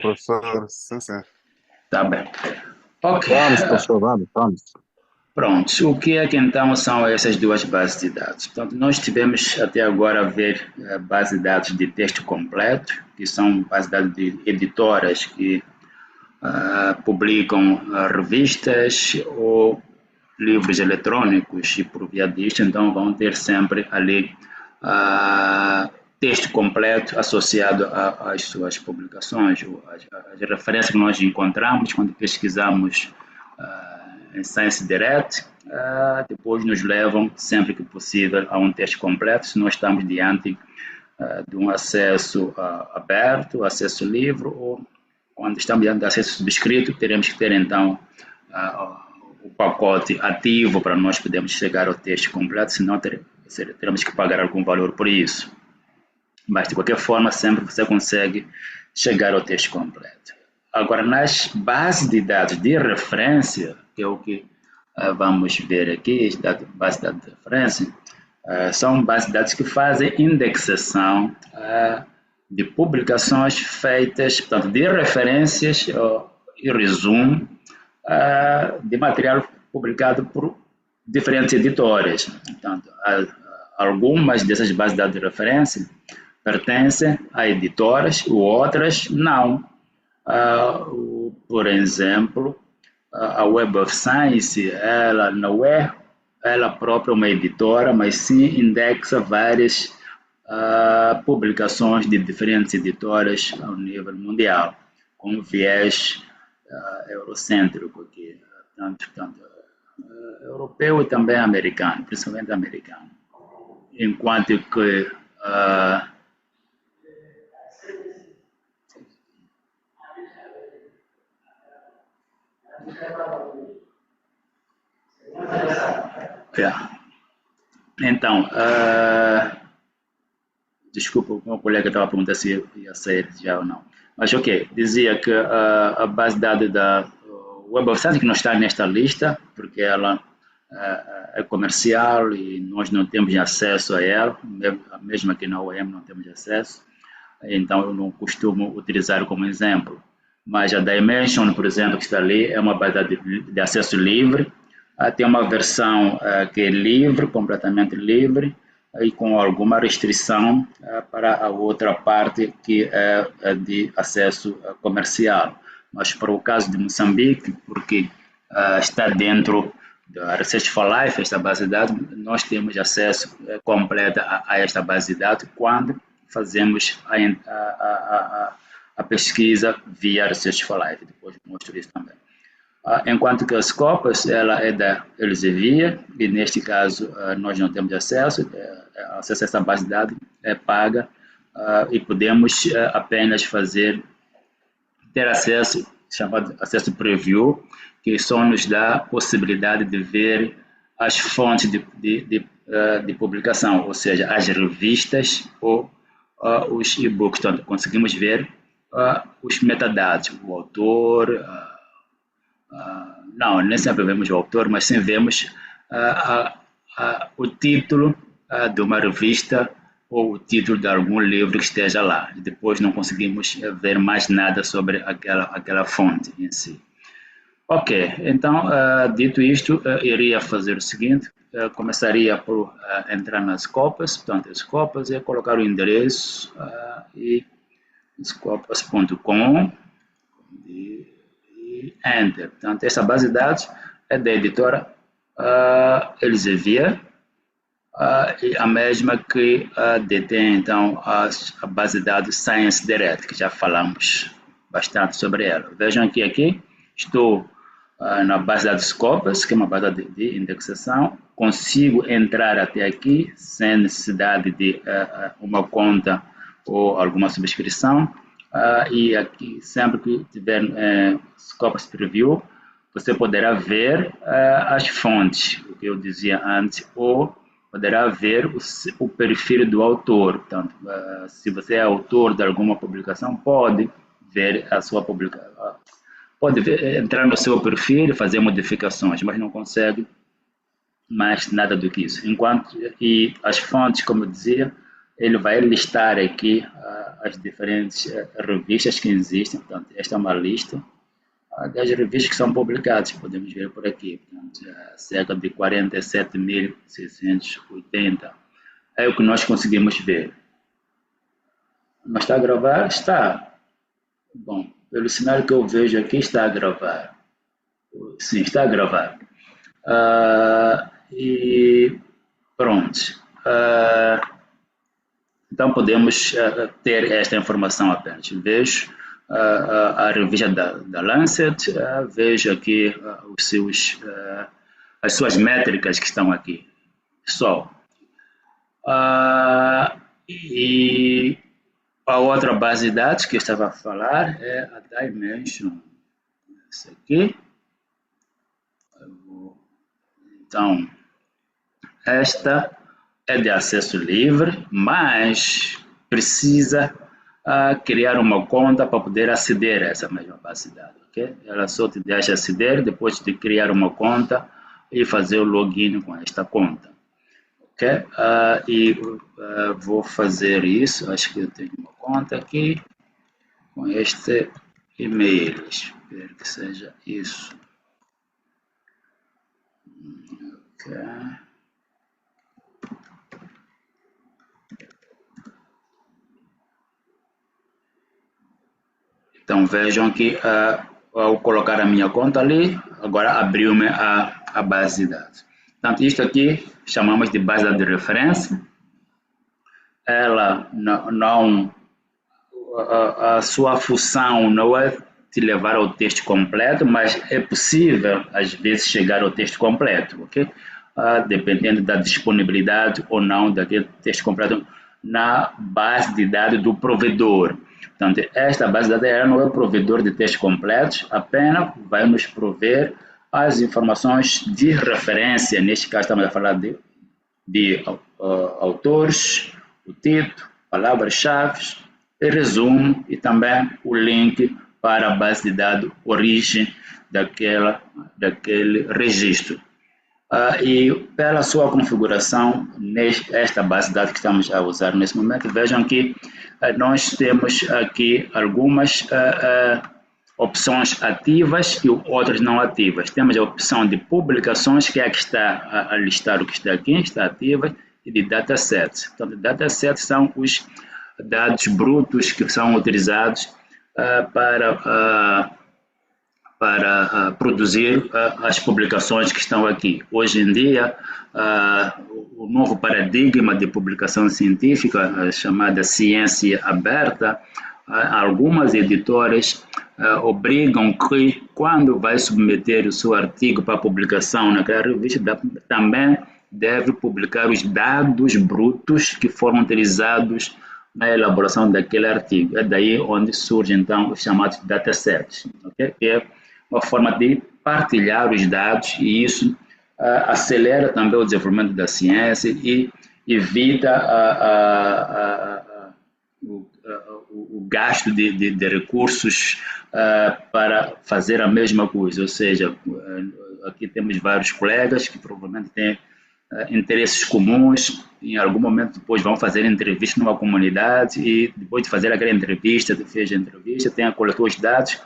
Professor, sim, sim. Tá bem. Ok. Vamos, professor, vamos. Pronto. O que é que então são essas duas bases de dados? Portanto, nós tivemos até agora a ver base de dados de texto completo, que são bases de dados de editoras que publicam revistas ou livros eletrônicos e por via disto, então vão ter sempre ali texto completo associado às suas publicações, as referências que nós encontramos quando pesquisamos em Science Direct, depois nos levam, sempre que possível, a um texto completo, se nós estamos diante de um acesso aberto, acesso livre, ou quando estamos diante de acesso subscrito, teremos que ter, então, o pacote ativo para nós podermos chegar ao texto completo, senão teremos que pagar algum valor por isso. Mas, de qualquer forma, sempre você consegue chegar ao texto completo. Agora, nas bases de dados de referência, que é o que vamos ver aqui, base de dados de referência, são bases de dados que fazem indexação de publicações feitas, portanto, de referências e resumo de material publicado por diferentes editoras. Portanto, algumas dessas bases de dados de referência pertencem a editoras, outras não. Por exemplo, a Web of Science, ela não é ela própria uma editora, mas sim indexa várias publicações de diferentes editoras ao nível mundial, com viés eurocêntrico aqui, tanto europeu e também americano, principalmente americano. Enquanto que então, desculpa, o meu colega estava perguntando se ia sair já ou não. Mas ok, dizia que a base de dados da Web of Science, que não está nesta lista, porque ela é comercial e nós não temos acesso a ela, mesmo aqui na OEM não temos acesso, então eu não costumo utilizar como exemplo. Mas a Dimension, por exemplo, que está ali, é uma base de dados de acesso livre, tem uma versão que é livre, completamente livre, e com alguma restrição para a outra parte que é de acesso comercial. Mas para o caso de Moçambique, porque está dentro da Research for Life, esta base de dados, nós temos acesso completo a esta base de dados quando fazemos a pesquisa via Research for Life. Depois mostro isso também. Enquanto que a Scopus, ela é da Elsevier, e neste caso nós não temos acesso a essa base de dados é paga e podemos apenas ter acesso, chamado acesso preview, que só nos dá a possibilidade de ver as fontes de publicação, ou seja, as revistas ou os e-books. Então, conseguimos ver os metadados, o autor, não, nem sempre vemos o autor, mas sim vemos o título de uma revista ou o título de algum livro que esteja lá. E depois não conseguimos ver mais nada sobre aquela fonte em si. Ok, então, dito isto, iria fazer o seguinte, começaria por entrar nas Scopus, portanto, Scopus é colocar o endereço e scopus.com e Enter. Portanto, essa base de dados é da editora Elsevier, e a mesma que detém, então, a base de dados Science Direct, que já falamos bastante sobre ela. Vejam que aqui estou na base de dados Scopus, que é uma base de indexação, consigo entrar até aqui sem necessidade de uma conta ou alguma subscrição, e aqui sempre que tiver Scopus Preview, você poderá ver as fontes, o que eu dizia antes, ou poderá ver o perfil do autor. Portanto, se você é autor de alguma publicação, pode ver a sua publicação, pode entrar no seu perfil e fazer modificações, mas não consegue mais nada do que isso. E as fontes, como eu dizia, ele vai listar aqui as diferentes revistas que existem. Portanto, esta é uma lista das revistas que são publicadas, podemos ver por aqui. Portanto, cerca de 47.680 é o que nós conseguimos ver. Não está a gravar? Está. Bom, pelo sinal que eu vejo aqui, está a gravar. Sim, está a gravar. E pronto. Então podemos ter esta informação apenas. Vejo a revista da Lancet, vejo aqui as suas métricas que estão aqui. Só. E a outra base de dados que eu estava a falar é a Dimension. Essa aqui. Então, esta é de acesso livre, mas precisa criar uma conta para poder aceder a essa mesma base de dados. Okay? Ela só te deixa aceder depois de criar uma conta e fazer o login com esta conta. Okay? Vou fazer isso, acho que eu tenho uma conta aqui com este e-mail. Espero que seja isso. Okay. Então vejam que ao colocar a minha conta ali, agora abriu-me a base de dados. Portanto, isto aqui chamamos de base de dados de referência. Ela não a sua função não é te levar ao texto completo, mas é possível às vezes chegar ao texto completo, ok? Dependendo da disponibilidade ou não daquele texto completo na base de dados do provedor. Portanto, esta base de dados ela não é o provedor de textos completos, apenas vai nos prover as informações de referência. Neste caso, estamos a falar de autores, o título, palavras-chave, resumo e também o link para a base de dados origem daquele registro. E pela sua configuração, esta base de dados que estamos a usar nesse momento, vejam que nós temos aqui algumas opções ativas e outras não ativas. Temos a opção de publicações, que é a que está a listar o que está aqui, está ativa, e de datasets. Portanto, datasets são os dados brutos que são utilizados para produzir as publicações que estão aqui. Hoje em dia, o novo paradigma de publicação científica, chamada ciência aberta, algumas editoras obrigam que, quando vai submeter o seu artigo para publicação naquela revista, também deve publicar os dados brutos que foram utilizados na elaboração daquele artigo. É daí onde surgem, então, os chamados datasets, okay? Que é uma forma de partilhar os dados, e isso acelera também o desenvolvimento da ciência e evita o gasto de recursos para fazer a mesma coisa. Ou seja, aqui temos vários colegas que provavelmente têm interesses comuns, em algum momento depois vão fazer entrevista numa comunidade, e depois de fazer aquela entrevista, coletou os dados,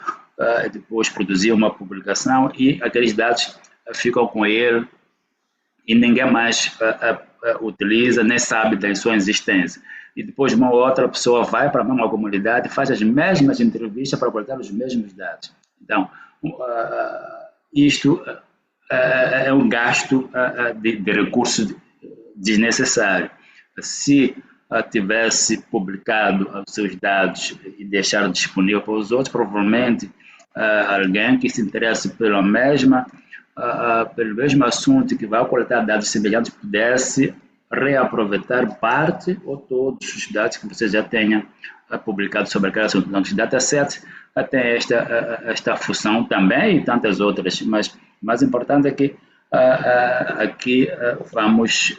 depois produzir uma publicação, e aqueles dados ficam com ele e ninguém mais utiliza, nem sabe da sua existência. E depois uma outra pessoa vai para a mesma comunidade e faz as mesmas entrevistas para coletar os mesmos dados. Então, isto é um gasto de recursos desnecessário. Se tivesse publicado os seus dados e deixado disponível para os outros, provavelmente alguém que se interesse pelo mesmo assunto, que vai coletar dados semelhantes, pudesse reaproveitar parte ou todos os dados que você já tenha publicado sobre aquele assunto. Então, os datasets têm esta função também, e tantas outras, mas o mais importante é que aqui vamos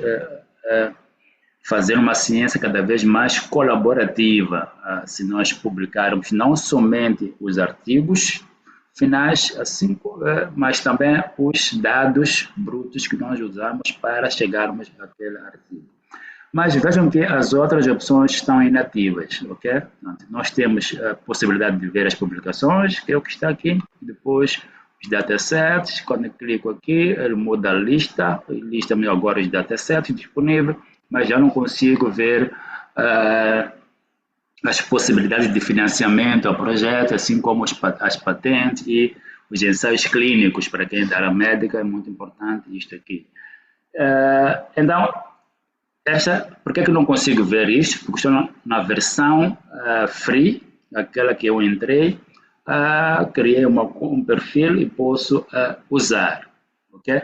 fazer uma ciência cada vez mais colaborativa, se nós publicarmos não somente os artigos finais, assim, mas também os dados brutos que nós usamos para chegarmos àquele artigo. Mas vejam que as outras opções estão inativas, ok? Nós temos a possibilidade de ver as publicações, que é o que está aqui, depois os datasets. Quando eu clico aqui, ele muda a lista, lista-me agora os datasets disponíveis, mas já não consigo ver as possibilidades de financiamento ao projeto, assim como as patentes e os ensaios clínicos. Para quem é da área médica é muito importante isto aqui. Então, por que eu não consigo ver isto? Porque estou na versão free, aquela que eu entrei, criei um perfil e posso usar. Okay?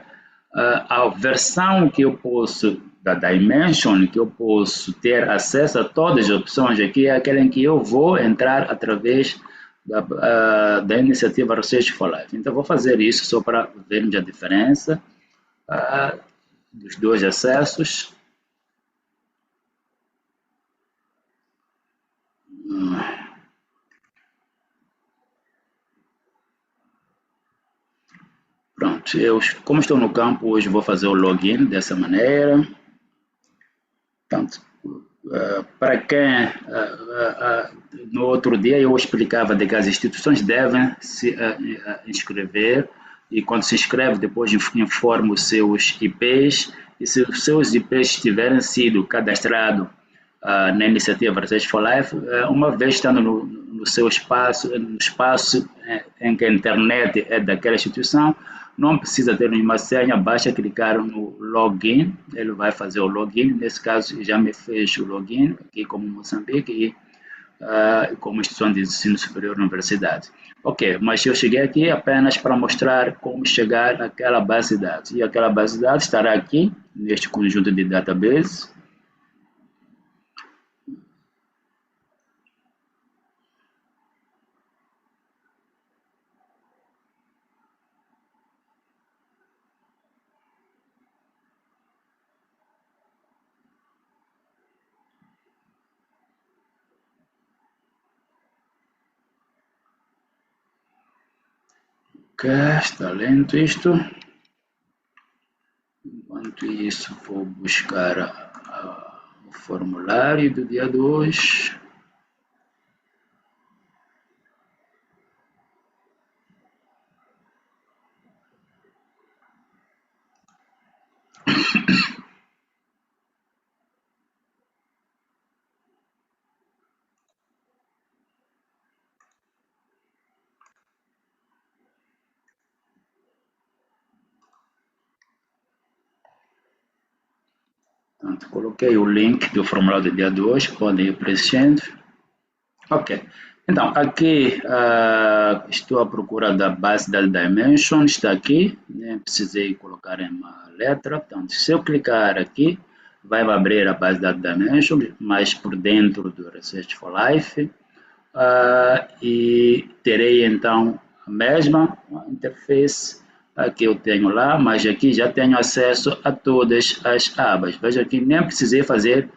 A versão que eu posso, da Dimension, que eu posso ter acesso a todas as opções aqui, é aquela em que eu vou entrar através da iniciativa Research for Life. Então, vou fazer isso só para vermos a diferença dos dois acessos. Pronto, como estou no campo hoje, vou fazer o login dessa maneira. Portanto, para quem no outro dia eu explicava de que as instituições devem se inscrever, e quando se inscreve depois informa os seus IPs, e se os seus IPs tiverem sido cadastrados na iniciativa Research for Life, uma vez estando no seu espaço, no espaço em que a internet é daquela instituição, não precisa ter nenhuma senha, basta clicar no login, ele vai fazer o login. Nesse caso, já me fez o login aqui como Moçambique e como instituição de ensino superior na universidade. Ok, mas eu cheguei aqui apenas para mostrar como chegar àquela base de dados. E aquela base de dados estará aqui, neste conjunto de database. Ok, está lento isto. Enquanto isso, vou buscar o formulário do dia 2. Portanto, coloquei o link do formulário do dia 2, podem ir preenchendo. Ok, então aqui estou à procura da base da Dimension, está aqui, né? Precisei colocar em uma letra. Portanto, se eu clicar aqui, vai abrir a base da Dimension, mas por dentro do Research for Life, e terei então a mesma interface que eu tenho lá, mas aqui já tenho acesso a todas as abas. Veja que nem precisei fazer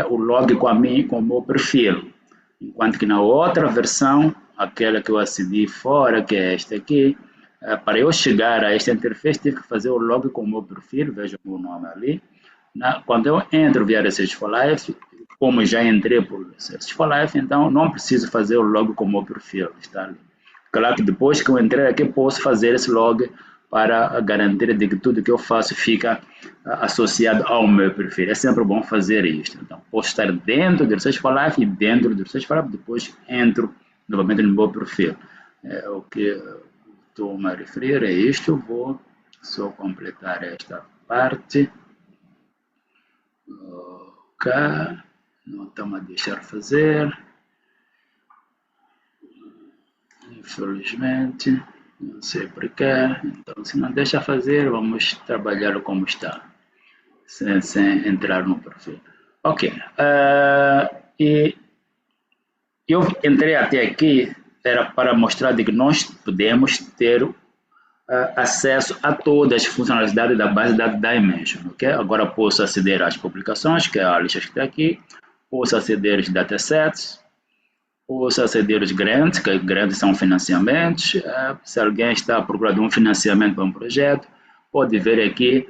o log com o meu perfil, enquanto que na outra versão, aquela que eu acedi fora, que é esta aqui, para eu chegar a esta interface, tive que fazer o log com o meu perfil. Veja o meu nome ali. Quando eu entro via Research for Life, como já entrei por Research for Life, então não preciso fazer o log com o meu perfil, está ali. Claro que depois que eu entrei aqui, posso fazer esse log para garantir de que tudo que eu faço fica associado ao meu perfil. É sempre bom fazer isto. Então, posso estar dentro do Research for Life e dentro do Research for Life, depois entro novamente no meu perfil. O que estou a referir é isto. Vou só completar esta parte. Ok, não estamos a deixar fazer. Infelizmente. Não sei porquê. Então, se não deixa fazer, vamos trabalhar como está, sem entrar no perfil. Ok. E eu entrei até aqui, era para mostrar de que nós podemos ter acesso a todas as funcionalidades da base de dados Dimension. Okay? Agora posso aceder às publicações, que é a lista que está aqui, posso aceder aos datasets, posso aceder aos grants, que grants são financiamentos. Se alguém está à procura de um financiamento para um projeto, pode ver aqui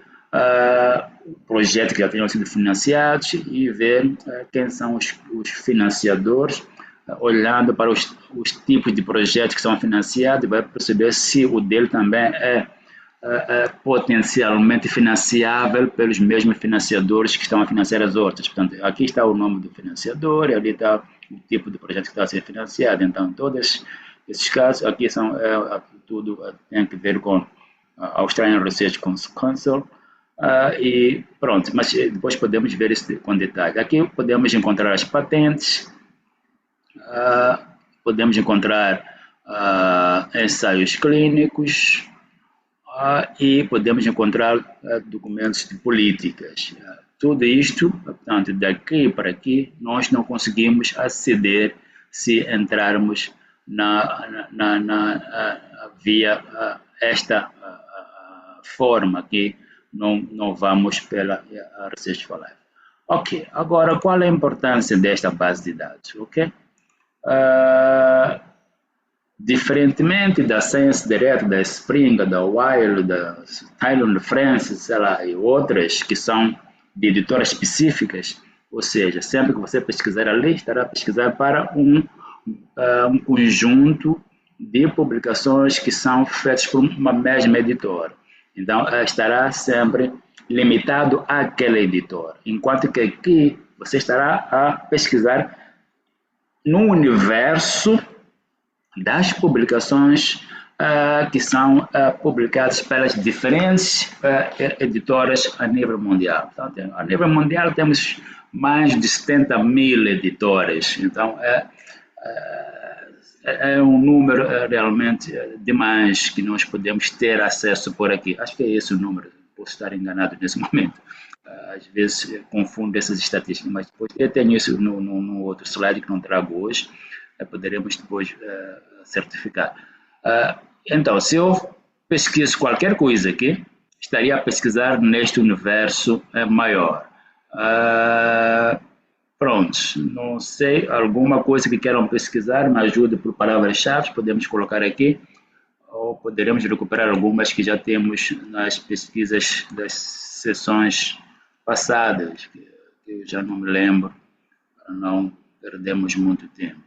projetos que já tenham sido financiados e ver quem são os financiadores, olhando para os tipos de projetos que são financiados, vai perceber se o dele também é potencialmente financiável pelos mesmos financiadores que estão a financiar as outras. Portanto, aqui está o nome do financiador e ali está o tipo de projeto que está a ser financiado. Então, todos esses casos aqui são tudo tem a ver com a Australian Research Council e pronto, mas depois podemos ver isso com detalhe. Aqui podemos encontrar as patentes, podemos encontrar ensaios clínicos, e podemos encontrar documentos de políticas. Tudo isto, portanto, daqui para aqui, nós não conseguimos aceder se entrarmos via esta forma aqui, não vamos pela Research for Life. Ok, agora qual é a importância desta base de dados? Ok? Diferentemente da Science Direct, da Spring, da Wild, da Thailand Friends, sei lá, e outras que são de editoras específicas, ou seja, sempre que você pesquisar ali, estará a pesquisar para um conjunto de publicações que são feitas por uma mesma editora. Então, estará sempre limitado àquela editora, enquanto que aqui você estará a pesquisar no universo das publicações que são publicadas pelas diferentes editoras a nível mundial. Então, a nível mundial temos mais de 70.000 editoras, então é um número realmente demais que nós podemos ter acesso por aqui. Acho que é esse o número, posso estar enganado nesse momento. Às vezes confundo essas estatísticas, mas depois eu tenho isso no outro slide que não trago hoje, poderemos depois certificar. Então, se eu pesquiso qualquer coisa aqui, estaria a pesquisar neste universo maior. Pronto, não sei, alguma coisa que queiram pesquisar, me ajude por palavras-chave, podemos colocar aqui, ou poderemos recuperar algumas que já temos nas pesquisas das sessões passadas, que eu já não me lembro, para não perdermos muito tempo.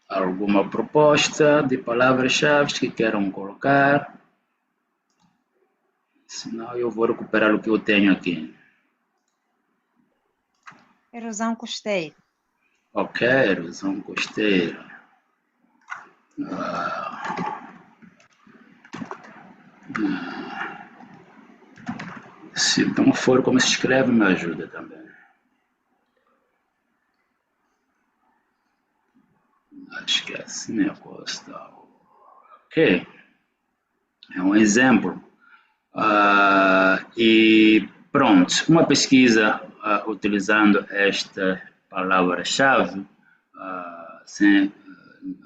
Alguma proposta de palavras-chave que queiram colocar? Senão eu vou recuperar o que eu tenho aqui. Erosão costeira. Ok, erosão costeira. Se não for como se escreve, me ajuda também. Acho que é assim, né, Costa? Ok. É um exemplo. E pronto, uma pesquisa utilizando esta palavra-chave, sem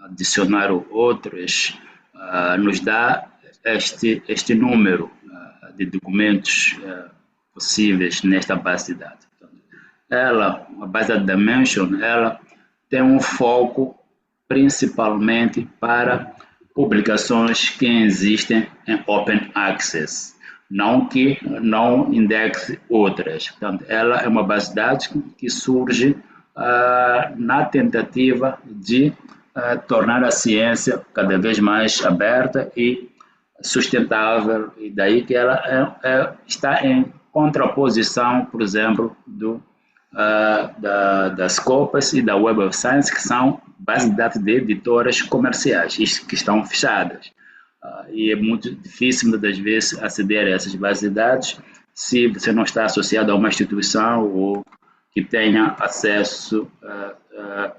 adicionar outras, nos dá este número de documentos possíveis nesta base de dados. Ela, a base de Dimension, ela tem um foco principalmente para publicações que existem em Open Access, não que não indexe outras. Portanto, ela é uma base de dados que surge na tentativa de tornar a ciência cada vez mais aberta e sustentável, e daí que ela está em contraposição, por exemplo, das Scopus e da Web of Science, que são bases de dados de editoras comerciais, que estão fechadas. E é muito difícil, muitas das vezes, aceder a essas bases de dados se você não está associado a uma instituição ou que tenha acesso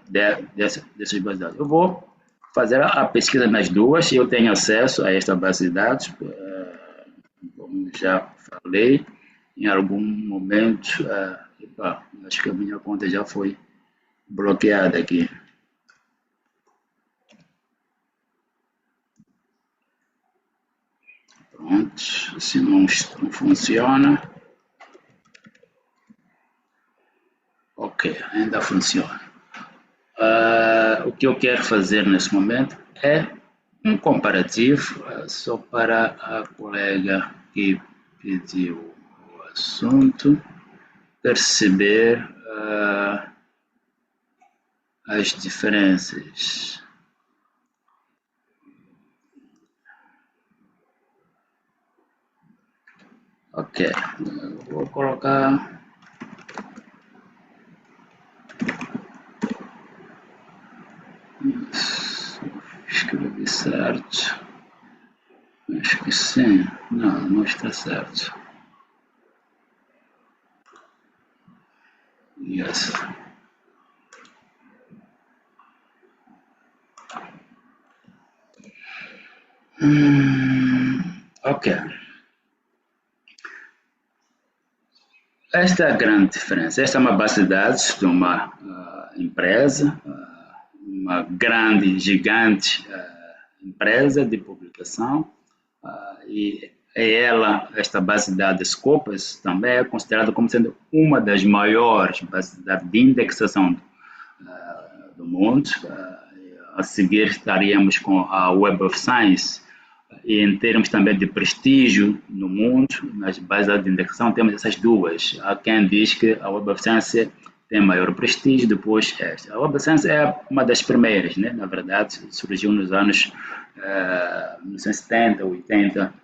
dessas bases de dados. Eu vou fazer a pesquisa nas duas, eu tenho acesso a esta base de dados, como já falei, em algum momento, acho que a minha conta já foi bloqueada aqui. Pronto, se não funciona. Ok, ainda funciona. O que eu quero fazer nesse momento é um comparativo, só para a colega que pediu o assunto perceber as diferenças. Ok, vou colocar escrevi certo. Acho que sim. Não, não está certo. Yes. Ok. Esta é a grande diferença. Esta é uma base de dados de uma empresa, uma grande, gigante empresa de publicação, e ela, esta base de dados Scopus, também é considerada como sendo uma das maiores bases de dados de indexação do mundo. A seguir estaríamos com a Web of Science, e em termos também de prestígio no mundo, nas bases de indexação temos essas duas. Há quem diz que a Web of Science tem maior prestígio, depois esta. A Web of Science é uma das primeiras, né? Na verdade, surgiu nos anos 1970, 80,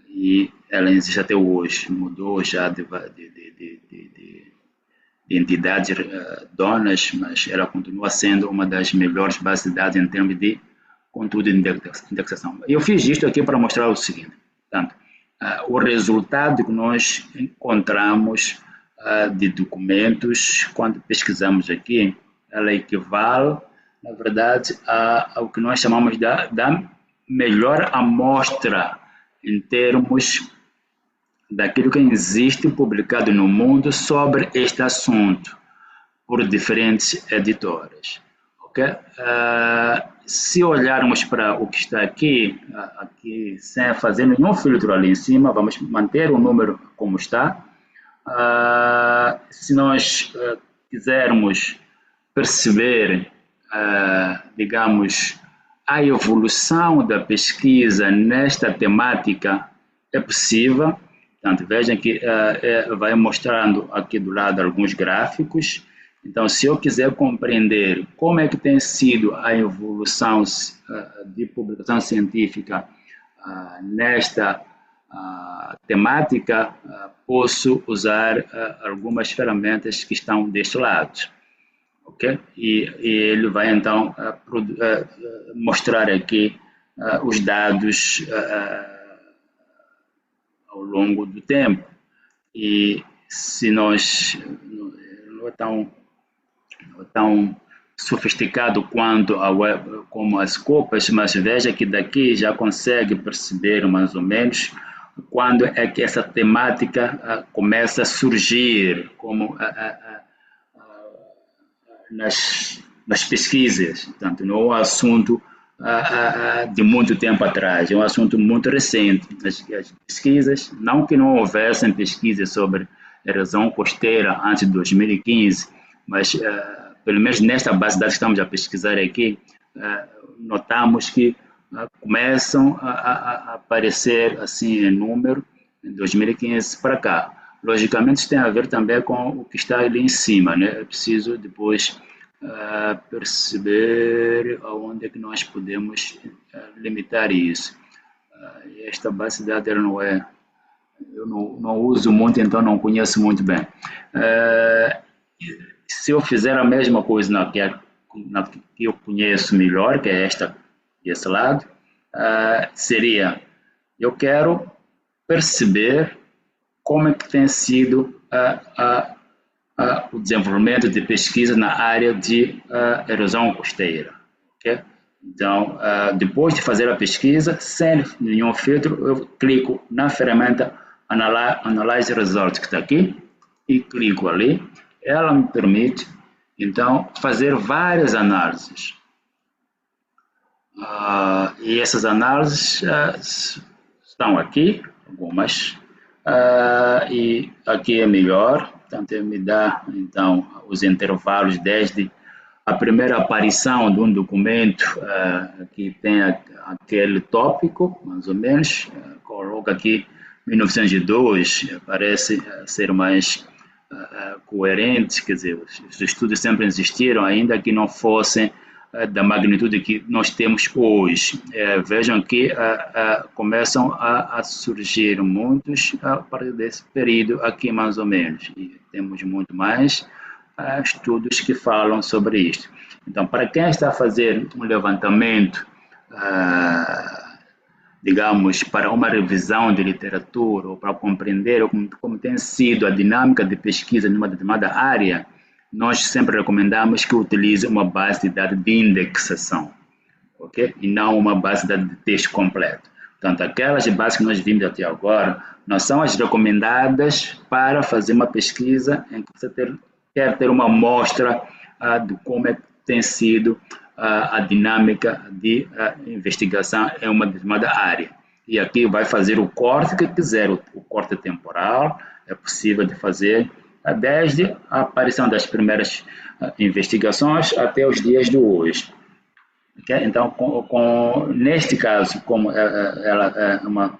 e ela existe até hoje, mudou já de entidades donas, mas ela continua sendo uma das melhores bases de dados em termos de contudo de indexação. Eu fiz isto aqui para mostrar o seguinte, portanto, o resultado que nós encontramos de documentos, quando pesquisamos aqui, ela equivale, na verdade, ao que nós chamamos da melhor amostra em termos daquilo que existe publicado no mundo sobre este assunto, por diferentes editoras. Okay? Se olharmos para o que está aqui, sem fazer nenhum filtro ali em cima, vamos manter o número como está. Se nós quisermos perceber, digamos, a evolução da pesquisa nesta temática, é possível. Portanto, vejam que vai mostrando aqui do lado alguns gráficos. Então, se eu quiser compreender como é que tem sido a evolução de publicação científica nesta temática, posso usar algumas ferramentas que estão deste lado. Okay? E ele vai, então, mostrar aqui os dados ao longo do tempo. E se nós não é tão sofisticado quanto a web, como as copas, mas veja que daqui já consegue perceber mais ou menos quando é que essa temática começa a surgir, como nas pesquisas. Portanto, não é um assunto de muito tempo atrás, é um assunto muito recente. As pesquisas, não que não houvessem pesquisas sobre erosão costeira antes de 2015, mas pelo menos nesta base de dados que estamos a pesquisar aqui, notamos que começam a aparecer assim em número em 2015 para cá. Logicamente, isso tem a ver também com o que está ali em cima, né? É preciso depois perceber aonde é que nós podemos limitar isso. Esta base de dados ela não é, eu não uso muito, então não conheço muito bem. Se eu fizer a mesma coisa na que eu conheço melhor, que é esta desse lado, seria, eu quero perceber como é que tem sido o desenvolvimento de pesquisa na área de erosão costeira. Okay? Então, depois de fazer a pesquisa, sem nenhum filtro, eu clico na ferramenta Analyze Results, que está aqui, e clico ali. Ela me permite, então, fazer várias análises. E essas análises estão aqui, algumas, e aqui é melhor, portanto, ele me dá, então, os intervalos desde a primeira aparição de um documento que tem aquele tópico, mais ou menos, coloca aqui 1902, parece ser mais coerente, quer dizer, os estudos sempre existiram, ainda que não fossem da magnitude que nós temos hoje. Vejam que começam a surgir muitos a partir desse período aqui, mais ou menos, e temos muito mais estudos que falam sobre isto. Então, para quem está a fazer um levantamento, digamos, para uma revisão de literatura, ou para compreender como tem sido a dinâmica de pesquisa numa determinada área, nós sempre recomendamos que utilize uma base de dados de indexação, ok? E não uma base de dados de texto completo. Portanto, aquelas bases que nós vimos até agora não são as recomendadas para fazer uma pesquisa em que você quer ter uma amostra de como tem sido a dinâmica de investigação em uma determinada área. E aqui vai fazer o corte que quiser, o corte temporal, é possível de fazer desde a aparição das primeiras investigações até os dias de hoje. Okay? Então, neste caso, como ela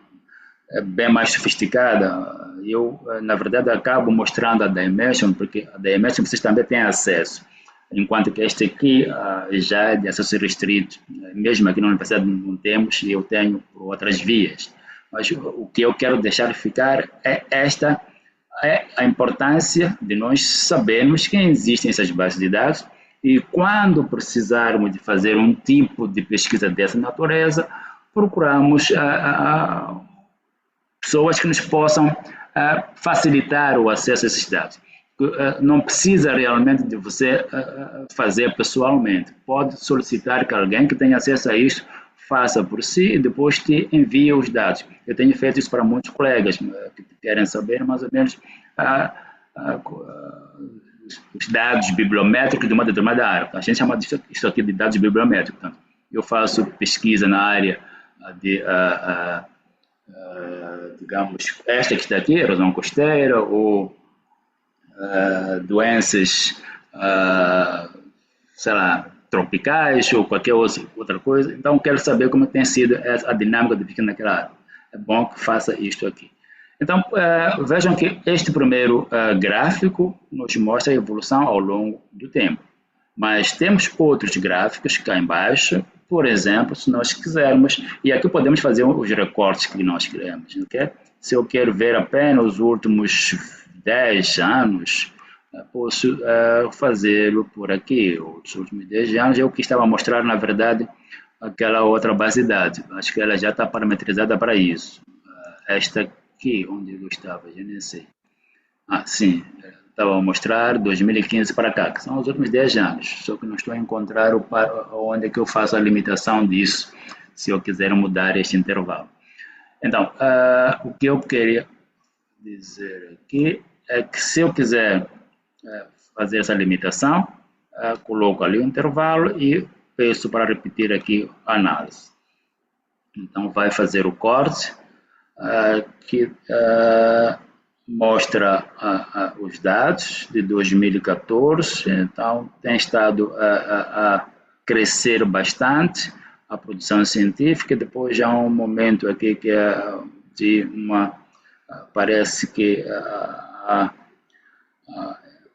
é bem mais sofisticada, eu, na verdade, acabo mostrando a Dimension, porque a Dimension vocês também têm acesso, enquanto que este aqui já é de acesso restrito, mesmo aqui na Universidade não temos, e eu tenho por outras vias. Mas o que eu quero deixar ficar é a importância de nós sabermos que existem essas bases de dados e quando precisarmos de fazer um tipo de pesquisa dessa natureza, procuramos pessoas que nos possam facilitar o acesso a esses dados. Não precisa realmente de você fazer pessoalmente. Pode solicitar que alguém que tenha acesso a isso faça por si e depois te envie os dados. Eu tenho feito isso para muitos colegas que querem saber mais ou menos os dados bibliométricos de uma determinada área. A gente chama isso aqui de dados bibliométricos. Portanto, eu faço pesquisa na área de, digamos, esta que está aqui, erosão costeira, ou doenças, sei lá, tropicais ou qualquer outra coisa. Então, quero saber como tem sido a dinâmica de pesquisa naquela área. É bom que faça isto aqui. Então, vejam que este primeiro gráfico nos mostra a evolução ao longo do tempo. Mas temos outros gráficos cá embaixo, por exemplo, se nós quisermos, e aqui podemos fazer os recortes que nós queremos, ok? Se eu quero ver apenas os últimos 10 anos, posso fazê-lo por aqui. Os últimos 10 anos é o que estava mostrando, na verdade, aquela outra base de dados. Acho que ela já está parametrizada para isso. Esta aqui, onde eu estava, já nem sei. Sim, estava a mostrar 2015 para cá, que são os últimos 10 anos. Só que não estou a encontrar onde é que eu faço a limitação disso, se eu quiser mudar este intervalo. Então, o que eu queria dizer aqui é que se eu quiser fazer essa limitação, coloco ali o intervalo e peço para repetir aqui a análise. Então, vai fazer o corte que mostra os dados de 2014. Então, tem estado a crescer bastante a produção científica. Depois já há um momento aqui que é de parece que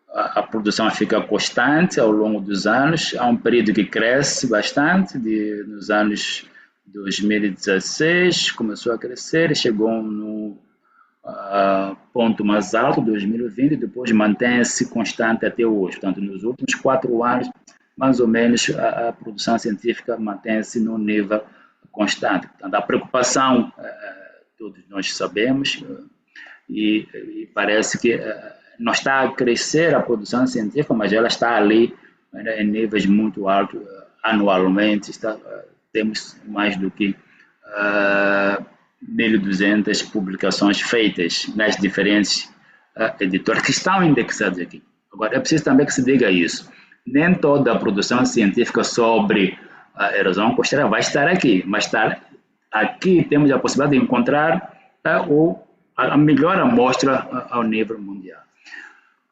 a produção fica constante ao longo dos anos. Há um período que cresce bastante, nos anos 2016 começou a crescer, chegou no ponto mais alto, 2020, e depois mantém-se constante até hoje. Portanto, nos últimos 4 anos, mais ou menos, a produção científica mantém-se num nível constante. Portanto, a preocupação, todos nós sabemos, e parece que não está a crescer a produção científica, mas ela está ali em níveis muito altos anualmente. Temos mais do que 1.200 publicações feitas nas diferentes editoras que estão indexadas aqui. Agora, é preciso também que se diga isso. Nem toda a produção científica sobre a erosão costeira vai estar aqui, mas aqui temos a possibilidade de encontrar a melhor amostra ao nível mundial.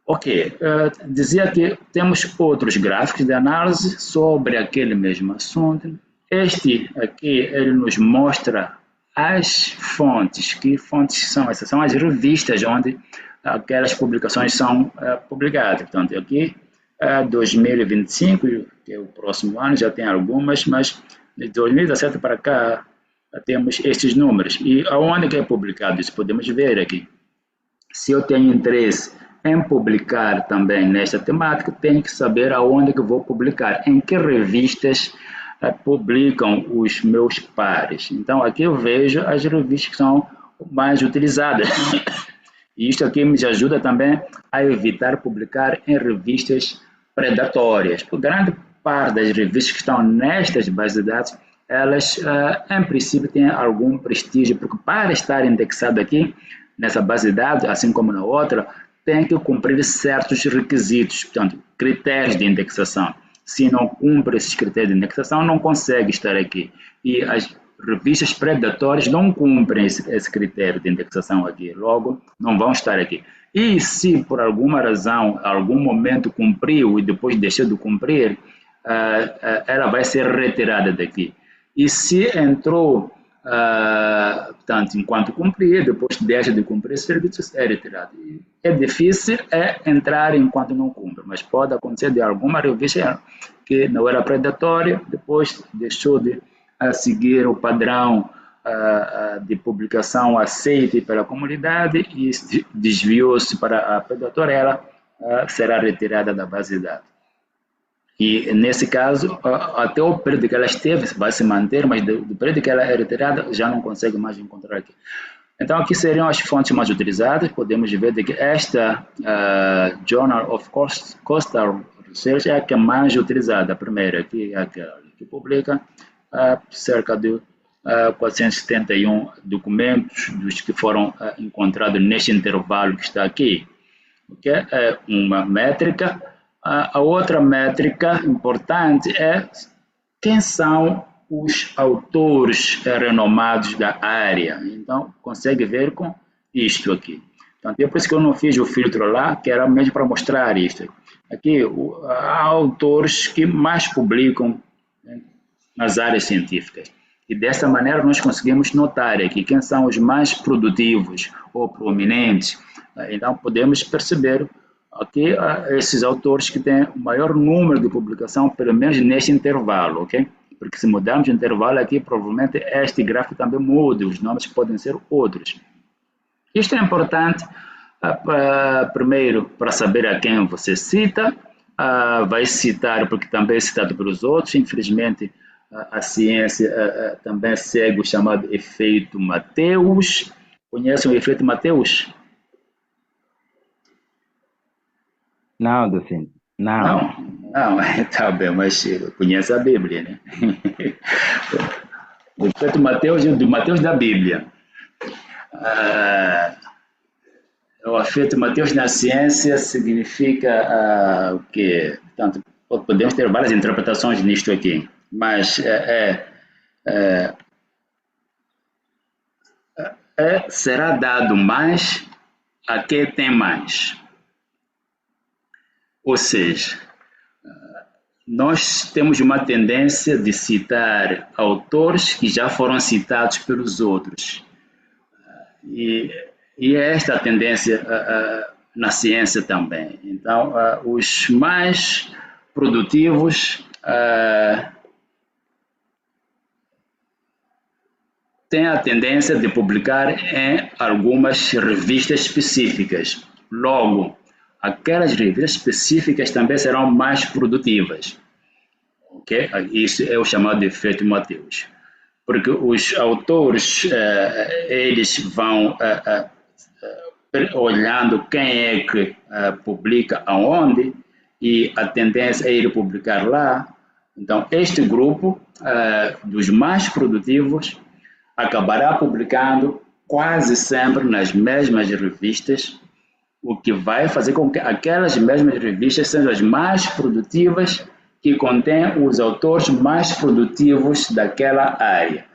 Ok, dizia que temos outros gráficos de análise sobre aquele mesmo assunto. Este aqui, ele nos mostra as fontes. Que fontes são essas? São as revistas onde aquelas publicações são publicadas. Portanto, aqui, 2025, que é o próximo ano, já tem algumas, mas de 2017 para cá, temos estes números. E aonde que é publicado isso? Podemos ver aqui. Se eu tenho interesse em publicar também nesta temática, tenho que saber aonde que vou publicar, em que revistas publicam os meus pares. Então, aqui eu vejo as revistas que são mais utilizadas. E isto aqui me ajuda também a evitar publicar em revistas predatórias. Por grande parte das revistas que estão nestas bases de dados, elas, em princípio, têm algum prestígio, porque para estar indexado aqui, nessa base de dados, assim como na outra, tem que cumprir certos requisitos, portanto, critérios de indexação. Se não cumpre esses critérios de indexação, não consegue estar aqui. E as revistas predatórias não cumprem esse critério de indexação aqui, logo não vão estar aqui. E se por alguma razão, algum momento cumpriu e depois deixou de cumprir, ela vai ser retirada daqui. E se entrou, portanto, enquanto cumprir, depois deixa de cumprir esse serviço, é retirado. É difícil entrar enquanto não cumpre, mas pode acontecer de alguma revista que não era predatória, depois deixou de seguir o padrão de publicação aceito pela comunidade e desviou-se para a predatória, ela será retirada da base de dados. E, nesse caso, até o período que ela esteve vai se manter, mas do período que ela é retirada, já não consegue mais encontrar aqui. Então, aqui seriam as fontes mais utilizadas. Podemos ver que esta Journal of Coastal Research é a que é mais utilizada. A primeira aqui é aquela que publica cerca de 471 documentos dos que foram encontrados neste intervalo que está aqui. Okay? É uma métrica. A outra métrica importante é quem são os autores renomados da área. Então, consegue ver com isto aqui. Então, é por isso que eu não fiz o filtro lá, que era mesmo para mostrar isto. Aqui, há autores que mais publicam, né, nas áreas científicas. E dessa maneira nós conseguimos notar aqui quem são os mais produtivos ou proeminentes. Então, podemos perceber aqui esses autores que têm o maior número de publicação, pelo menos neste intervalo, ok? Porque se mudarmos de intervalo aqui, provavelmente este gráfico também muda, os nomes podem ser outros. Isto é importante, primeiro, para saber a quem você cita, vai citar porque também é citado pelos outros, infelizmente a ciência também segue o chamado efeito Mateus. Conhecem o efeito Mateus? Não, docente. Não, tá bem, mas conhece a Bíblia, né? O efeito Mateus do Mateus da Bíblia. O efeito Mateus na ciência significa o quê? Portanto, podemos ter várias interpretações nisto aqui, mas será dado mais a quem tem mais. Ou seja, nós temos uma tendência de citar autores que já foram citados pelos outros. E é esta a tendência na ciência também. Então, os mais produtivos têm a tendência de publicar em algumas revistas específicas. Logo, aquelas revistas específicas também serão mais produtivas. Okay? Isso é o chamado efeito Mateus. Porque os autores, eles vão olhando quem é que publica aonde, e a tendência é ele publicar lá. Então, este grupo dos mais produtivos acabará publicando quase sempre nas mesmas revistas, o que vai fazer com que aquelas mesmas revistas sejam as mais produtivas, que contêm os autores mais produtivos daquela área.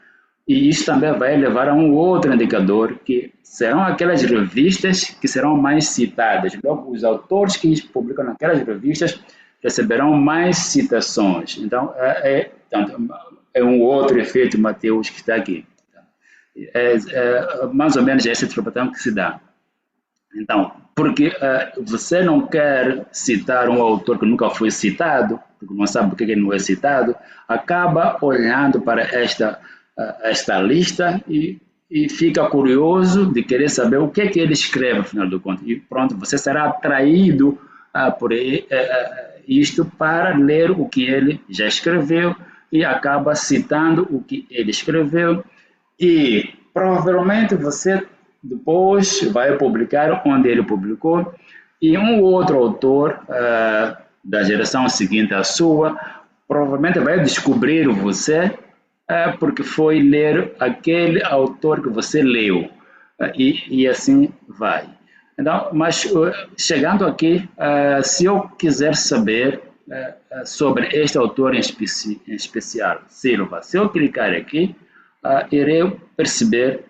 E isso também vai levar a um outro indicador, que serão aquelas revistas que serão mais citadas. Logo, os autores que publicam naquelas revistas receberão mais citações. Então, é um outro efeito, Mateus, que está aqui. É mais ou menos essa interpretação que se dá. Então, porque você não quer citar um autor que nunca foi citado, porque não sabe por que ele não é citado, acaba olhando para esta lista e fica curioso de querer saber o que é que ele escreve, afinal do conto. E pronto, você será atraído por isto para ler o que ele já escreveu e acaba citando o que ele escreveu e provavelmente você depois vai publicar onde ele publicou e um outro autor da geração seguinte à sua provavelmente vai descobrir você porque foi ler aquele autor que você leu e assim vai. Então, mas chegando aqui, se eu quiser saber sobre este autor em especial, Silva, se eu clicar aqui, irei perceber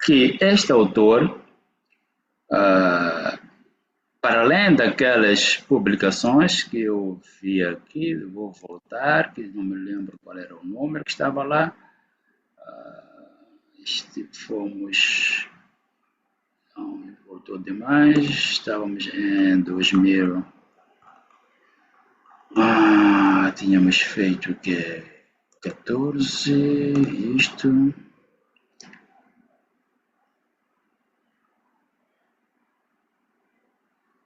que este autor, para além daquelas publicações que eu vi aqui, vou voltar, que não me lembro qual era o número que estava lá, fomos, não, voltou demais, estávamos em 2000, tínhamos feito o que? 14, isto...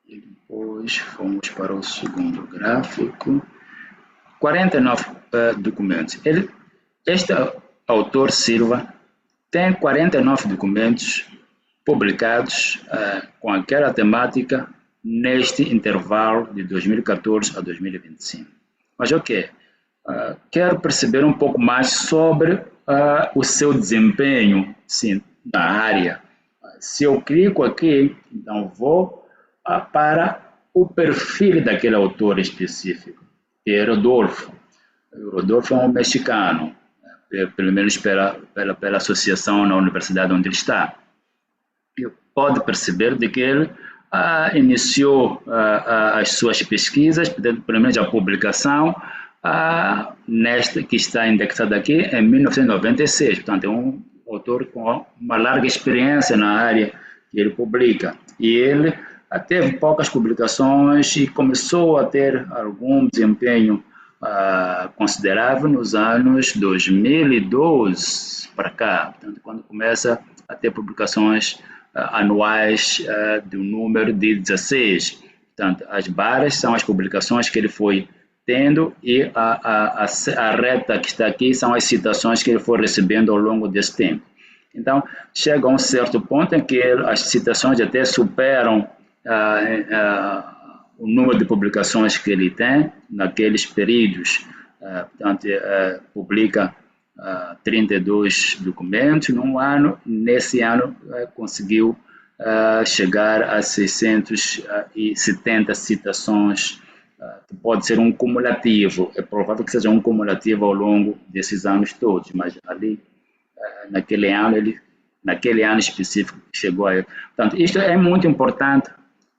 Depois fomos para o segundo gráfico. 49 documentos. Este autor, Silva, tem 49 documentos publicados com aquela temática neste intervalo de 2014 a 2025. Mas ok, quero perceber um pouco mais sobre o seu desempenho sim, na área. Se eu clico aqui, então vou para o perfil daquele autor específico, que é Rodolfo. O Rodolfo é um mexicano, pelo menos pela associação na universidade onde ele está. E pode perceber de que ele iniciou as suas pesquisas, pelo menos a publicação, nesta que está indexada aqui, em 1996. Portanto, é um autor com uma larga experiência na área que ele publica. E ele teve poucas publicações e começou a ter algum desempenho considerável nos anos 2012 para cá, portanto, quando começa a ter publicações anuais do número de 16. Portanto, as barras são as publicações que ele foi tendo e a reta que está aqui são as citações que ele foi recebendo ao longo desse tempo. Então, chega a um certo ponto em que as citações até superam o número de publicações que ele tem naqueles períodos. Portanto, publica 32 documentos num ano. Nesse ano, conseguiu chegar a 670 citações, que pode ser um cumulativo. É provável que seja um cumulativo ao longo desses anos todos, mas ali, naquele ano específico, chegou a ele. Portanto, isto é muito importante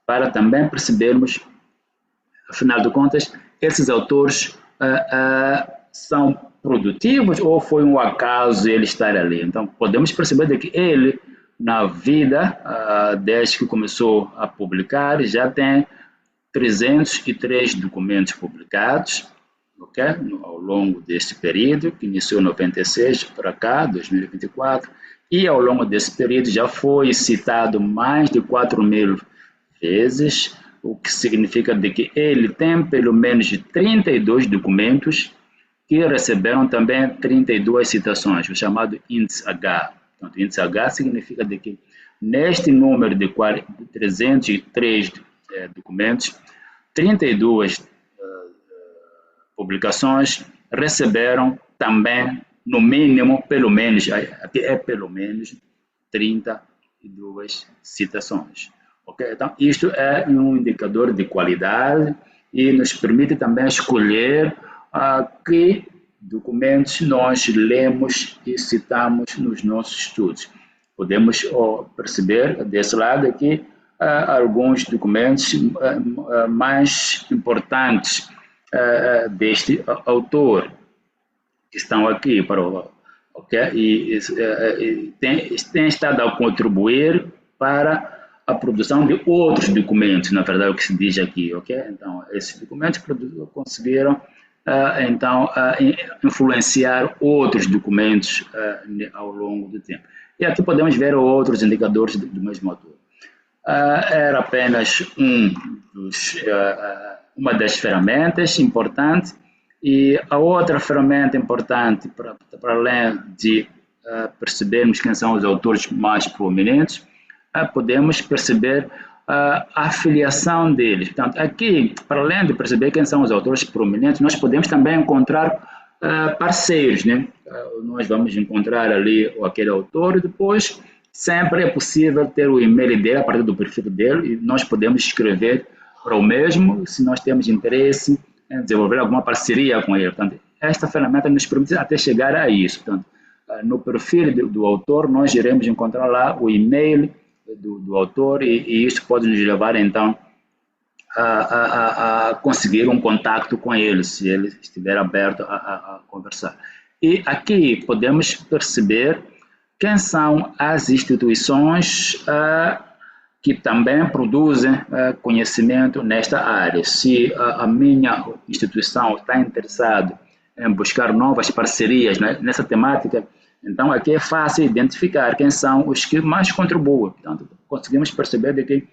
para também percebermos, afinal de contas, esses autores são produtivos ou foi um acaso ele estar ali? Então, podemos perceber que ele, na vida, desde que começou a publicar, já tem 303 documentos publicados, okay? Ao longo deste período, que iniciou em 96 para cá, 2024, e ao longo desse período já foi citado mais de 4.000 vezes, o que significa de que ele tem pelo menos 32 documentos que receberam também 32 citações, o chamado índice H. Então, o índice H significa de que neste número de 303 documentos, 32 publicações receberam também, no mínimo, pelo menos 32 citações. Okay? Então, isto é um indicador de qualidade e nos permite também escolher que documentos nós lemos e citamos nos nossos estudos. Podemos perceber desse lado aqui alguns documentos mais importantes deste autor que estão aqui para e tem estado a contribuir para a produção de outros documentos, na verdade, o que se diz aqui, Então, esses documentos conseguiram então influenciar outros documentos ao longo do tempo. E aqui podemos ver outros indicadores do mesmo autor. Era apenas uma das ferramentas importantes, e a outra ferramenta importante, para além de percebermos quem são os autores mais proeminentes, podemos perceber a filiação deles. Portanto, aqui, para além de perceber quem são os autores proeminentes, nós podemos também encontrar parceiros, né? Nós vamos encontrar ali aquele autor e depois sempre é possível ter o e-mail dele a partir do perfil dele, e nós podemos escrever para o mesmo se nós temos interesse em desenvolver alguma parceria com ele. Portanto, esta ferramenta nos permite até chegar a isso. Portanto, no perfil do autor, nós iremos encontrar lá o e-mail do autor, e isso pode nos levar, então, a conseguir um contato com ele, se ele estiver aberto a conversar. E aqui podemos perceber quem são as instituições que também produzem conhecimento nesta área. Se a minha instituição está interessada em buscar novas parcerias, né, nessa temática, então aqui é fácil identificar quem são os que mais contribuem. Portanto, conseguimos perceber de que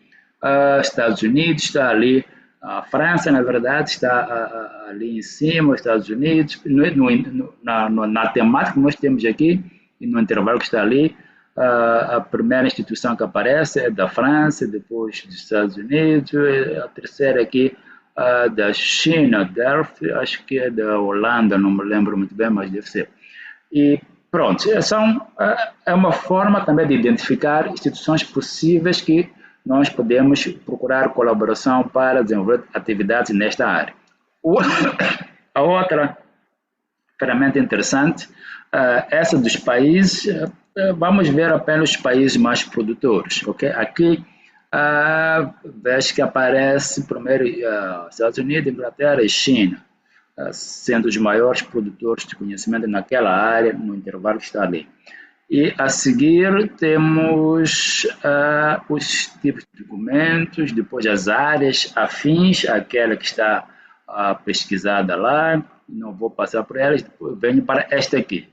Estados Unidos está ali, a França, na verdade, está ali em cima, os Estados Unidos, na temática que nós temos aqui, e no intervalo que está ali, a primeira instituição que aparece é da França, depois dos Estados Unidos, a terceira aqui da China, Delft, acho que é da Holanda, não me lembro muito bem, mas deve ser. E pronto, é uma forma também de identificar instituições possíveis que nós podemos procurar colaboração para desenvolver atividades nesta área. A outra ferramenta interessante, essa dos países, vamos ver apenas os países mais produtores, Aqui, vejo que aparece primeiro Estados Unidos, Inglaterra e China, sendo os maiores produtores de conhecimento naquela área, no intervalo que está ali. E a seguir temos os tipos de documentos, depois as áreas afins, aquela que está pesquisada lá, não vou passar por elas, depois venho para esta aqui.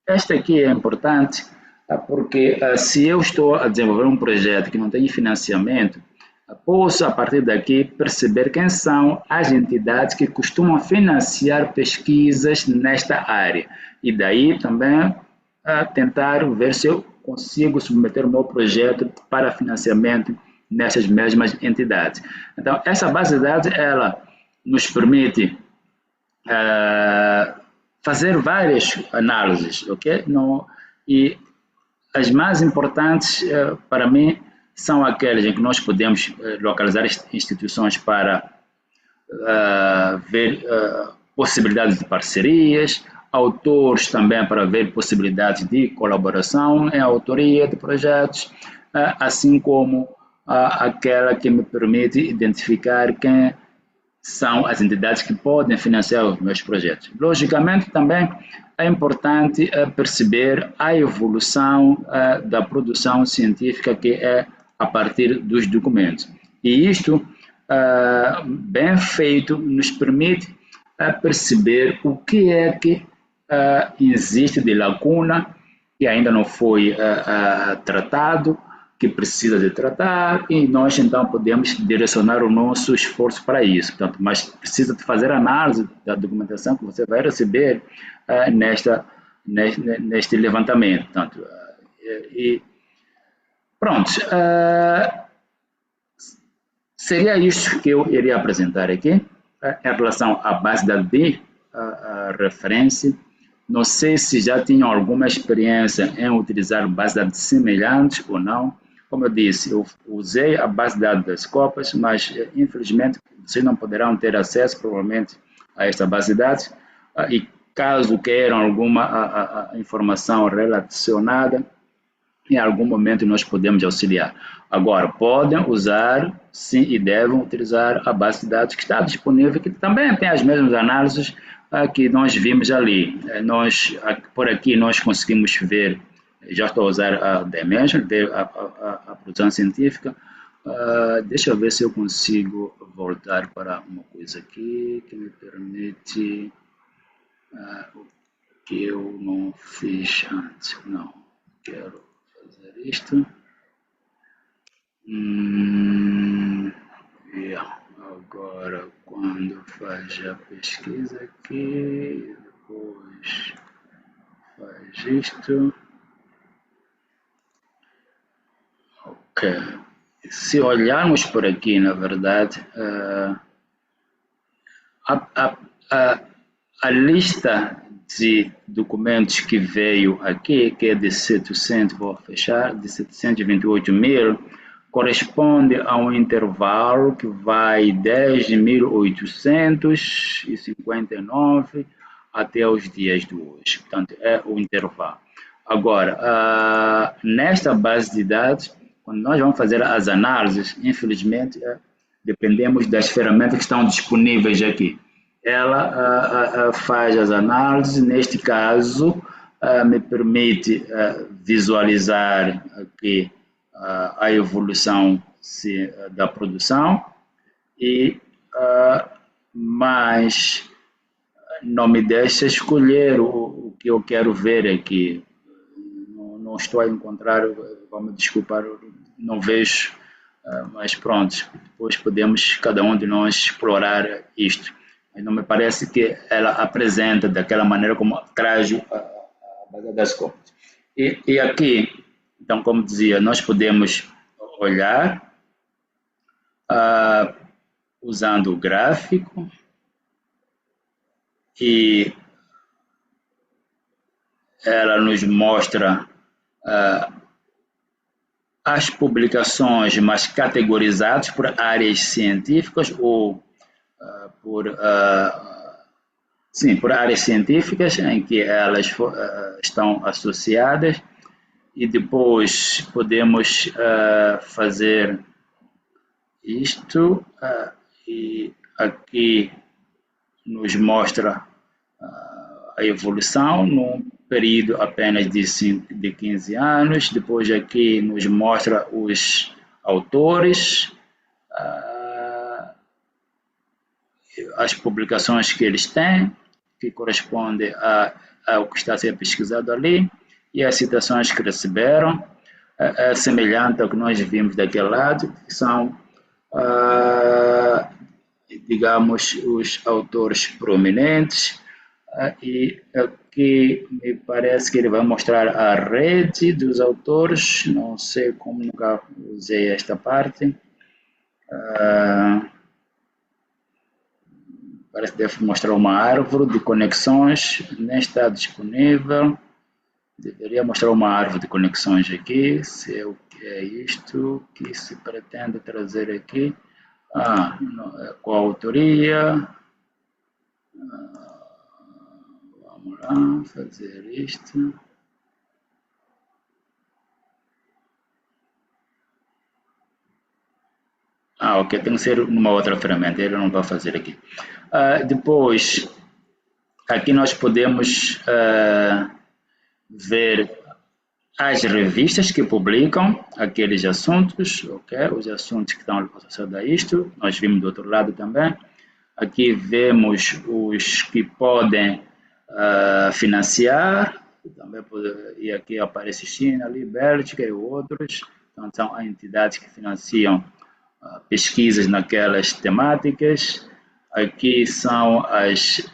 Esta aqui é importante porque se eu estou a desenvolver um projeto que não tem financiamento, posso a partir daqui perceber quem são as entidades que costumam financiar pesquisas nesta área, e daí também tentar ver se eu consigo submeter o meu projeto para financiamento nessas mesmas entidades. Então, essa base de dados, ela nos permite fazer várias análises, E as mais importantes para mim são aquelas em que nós podemos localizar instituições para ver possibilidades de parcerias, autores também para ver possibilidades de colaboração em autoria de projetos, assim como aquela que me permite identificar quem são as entidades que podem financiar os meus projetos. Logicamente, também é importante perceber a evolução da produção científica, que é a partir dos documentos. E isto, bem feito, nos permite perceber o que é que existe de lacuna que ainda não foi tratado, que precisa de tratar, e nós então podemos direcionar o nosso esforço para isso. Portanto, mas precisa de fazer análise da documentação que você vai receber neste levantamento. Portanto, pronto. Seria isso que eu iria apresentar aqui em relação à base de dados de referência. Não sei se já tinham alguma experiência em utilizar bases de dados semelhantes ou não. como eu disse, eu usei a base de dados das Copas, mas infelizmente vocês não poderão ter acesso provavelmente a esta base de dados, e caso queiram alguma informação relacionada, em algum momento nós podemos auxiliar. Agora, podem usar, sim, e devem utilizar a base de dados que está disponível, que também tem as mesmas análises que nós vimos ali. Por aqui nós conseguimos ver, já estou a usar a Dimension, ver a produção científica. Deixa eu ver se eu consigo voltar para uma coisa aqui que me permite o que eu não fiz antes. Não, quero fazer isto. Agora, quando faz a pesquisa aqui, depois faz isto. Ok. Se olharmos por aqui, na verdade, a lista de documentos que veio aqui, que é de 700, vou fechar, de 728 mil, corresponde a um intervalo que vai desde 1859 até os dias de hoje. Portanto, é o intervalo. Agora, nesta base de dados, quando nós vamos fazer as análises, infelizmente, dependemos das ferramentas que estão disponíveis aqui. Ela faz as análises, neste caso, me permite visualizar aqui a evolução da produção, mas não me deixa escolher o que eu quero ver aqui. Não estou a encontrar, vamos desculpar, não vejo, mas pronto, depois podemos cada um de nós explorar isto. Mas não me parece que ela apresenta daquela maneira como traz a base das contas. E aqui, então, como dizia, nós podemos olhar usando o gráfico e ela nos mostra as publicações, mas categorizadas por áreas científicas ou por áreas científicas em que elas estão associadas, e depois podemos fazer isto, e aqui nos mostra a evolução num período apenas de 15 anos, depois aqui nos mostra os autores, as publicações que eles têm, que correspondem ao que está a ser pesquisado ali, e as citações que receberam, semelhante ao que nós vimos daquele lado, que são, digamos, os autores prominentes, e aqui me parece que ele vai mostrar a rede dos autores, não sei como, nunca usei esta parte. Parece que deve mostrar uma árvore de conexões, nem está disponível. Deveria mostrar uma árvore de conexões aqui, se é o que é isto que se pretende trazer aqui. Com a autoria. Vamos lá, fazer isto. Ok, tem que ser numa outra ferramenta, ele não vai fazer aqui. Depois, aqui nós podemos ver as revistas que publicam aqueles assuntos, ok? Os assuntos que estão associados a isto, nós vimos do outro lado também. Aqui vemos os que podem financiar, também e aqui aparece China, ali, Bélgica e outros. Então, são as entidades que financiam pesquisas naquelas temáticas. Aqui são as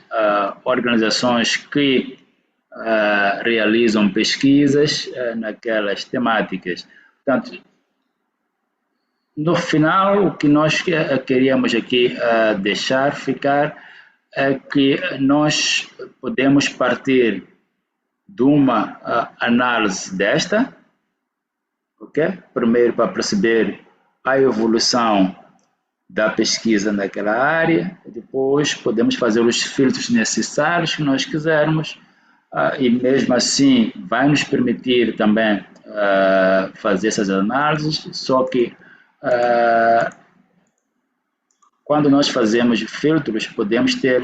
organizações que realizam pesquisas naquelas temáticas. Portanto, no final, o que nós queríamos aqui deixar ficar é que nós podemos partir de uma análise desta, ok? Primeiro para perceber a evolução da pesquisa naquela área, depois podemos fazer os filtros necessários que nós quisermos, e mesmo assim vai nos permitir também fazer essas análises, só que quando nós fazemos filtros, podemos ter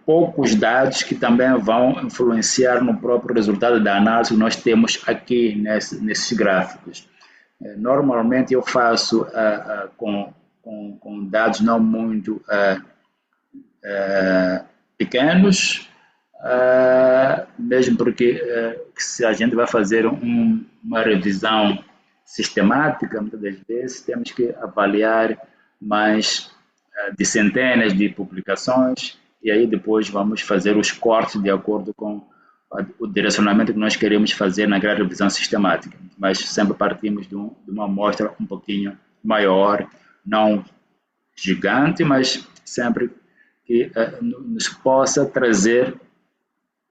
poucos dados que também vão influenciar no próprio resultado da análise que nós temos aqui nesses gráficos. Normalmente eu faço com dados não muito pequenos, mesmo porque se a gente vai fazer uma revisão sistemática, muitas das vezes temos que avaliar mais de centenas de publicações, e aí depois vamos fazer os cortes de acordo com o direcionamento que nós queremos fazer naquela revisão sistemática, mas sempre partimos de uma amostra um pouquinho maior, não gigante, mas sempre que nos possa trazer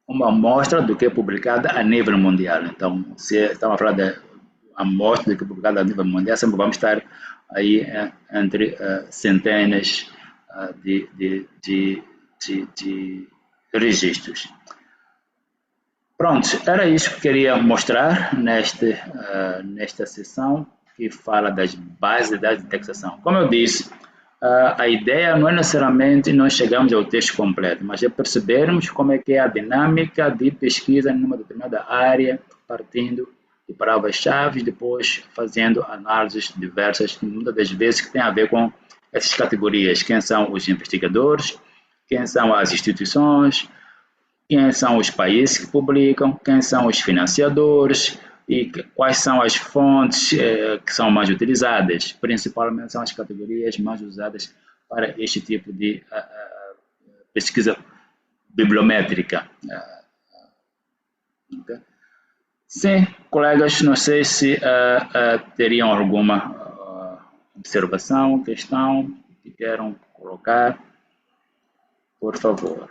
uma amostra do que é publicada a nível mundial. Então, se estamos a falar de amostra do que é publicada a nível mundial, sempre vamos estar aí entre centenas de registros. Pronto, era isso que eu queria mostrar nesta sessão que fala das bases de dados de indexação. Como eu disse, a ideia não é necessariamente nós chegarmos ao texto completo, mas é percebermos como é que é a dinâmica de pesquisa numa determinada área, partindo de palavras-chave, depois fazendo análises diversas, muitas das vezes que tem a ver com essas categorias, quem são os investigadores, quem são as instituições, quem são os países que publicam, quem são os financiadores e quais são as fontes que são mais utilizadas. Principalmente são as categorias mais usadas para este tipo de pesquisa bibliométrica. Okay. Sim, colegas, não sei se teriam alguma observação, questão que queiram colocar, por favor.